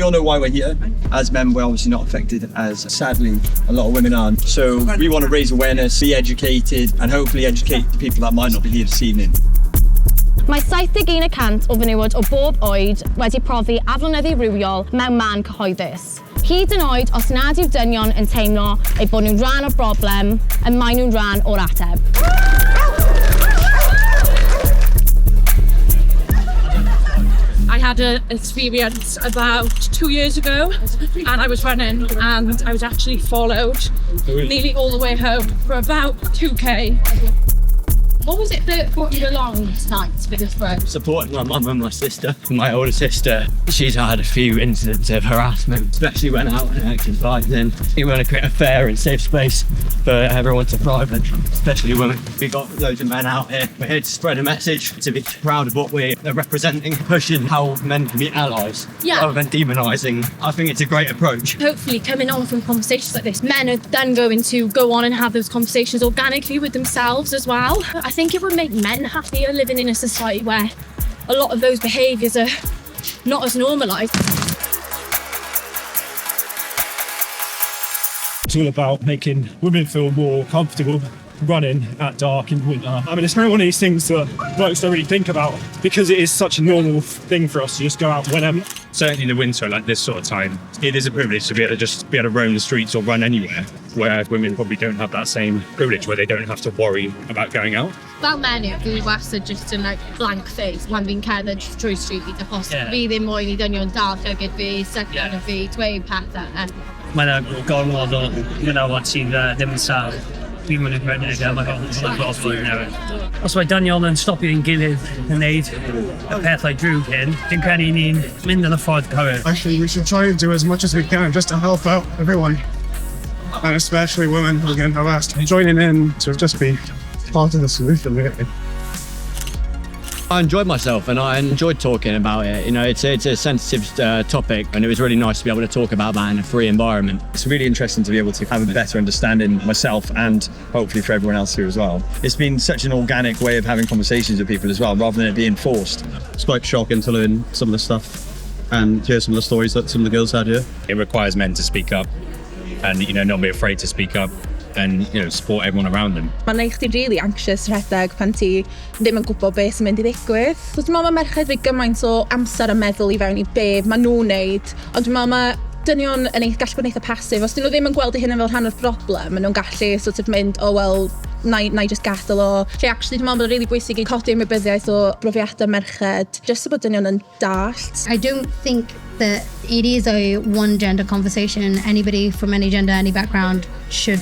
all know why we're here. As men, we're obviously not affected, as sadly a lot of women aren't. So we want to raise awareness, be educated, and hopefully educate the people that might not be here this evening. Mae 71% o fenywod o bob oed wedi profi aflonyddu rywiol mewn man cyhoeddus. Hyd yn oed os nad yw'r dynion yn teimlo eu bod nhw'n rhan o'r broblem, y maen nhw'n rhan o'r ateb. I had an experience about 2 years ago, and I was running and I was actually followed nearly all the way home for about 2k. What was it that brought you along tonight for this road? Supporting my mum and my sister. My older sister, she's had a few incidents of harassment, especially when out and exercising. We want to create a fair and safe space for everyone to thrive, especially women. We've got loads of men out here. We're here to spread a message, to be proud of what we're representing, pushing how men can be allies rather than demonising. I think it's a great approach. Hopefully coming on from conversations like this, men are then going to go on and have those conversations organically with themselves as well. I think it would make men happier living in a society where a lot of those behaviours are not as normalised. It's all about making women feel more comfortable running at dark in winter. I mean, it's kind of one of these things that blokes don't really think about because it is such a normal thing for us to just go out whenever. Certainly in the winter, like this sort of time, it is a privilege to be able to roam the streets or run anywhere, whereas women probably don't have that same privilege where they don't have to worry about going out. Fel menyw, dwi wastad just yn blank face pan fi'n cerdded trwy stryd achos fi ddim moyn I dynion dal llygad fi, sycian o fi, dweud pethau. Mae'n gormod o menywod sydd ddim yn sal. Dwi'n mynd i'n gwneud e, mae'n goffi newydd. Os mae dynion yn stopio i'n gilydd yn neud y pethau drwg hyn, dwi'n credu ni'n mynd yn y ffordd cywir. Actually, we should try and do as much as we can just to help out everyone, and especially women who get harassed. Joining in to just be part of the solution, really. I enjoyed myself and I enjoyed talking about it. You know, it's a sensitive topic, and it was really nice to be able to talk about that in a free environment. It's really interesting to be able to have a better understanding myself and hopefully for everyone else here as well. It's been such an organic way of having conversations with people as well, rather than it being forced. It's quite shocking to learn some of the stuff and hear some of the stories that some of the girls had here. It requires men to speak up and, you know, not be afraid to speak up and, you know, support everyone around them. Mae'n neud chdi really anxious rhedeg pan ti ddim yn gwybod beth sy'n mynd I ddigwydd. Dwi'n meddwl mae merched fi gymaint o amser a meddwl I fewn I be mae nhw'n neud, ond dwi'n meddwl mae dynion yn gallu bod yn eitha passive. Os dyn nhw ddim yn gweld eu hunain fel rhan o'r broblem, maen nhw'n gallu sort of mynd, oh well, na I just gadael o. Lle actually dwi'n meddwl bod yn really bwysig I codi ymwybyddiaeth o brofiadau merched, just so bod dynion yn dallt. I don't think that it is a one gender conversation. Anybody from any gender, any background should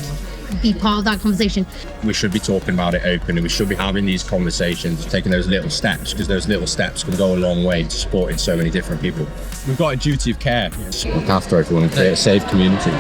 be part of that conversation. We should be talking about it openly. We should be having these conversations, taking those little steps, because those little steps can go a long way to supporting so many different people. We've got a duty of care. Look after everyone and create a safe community.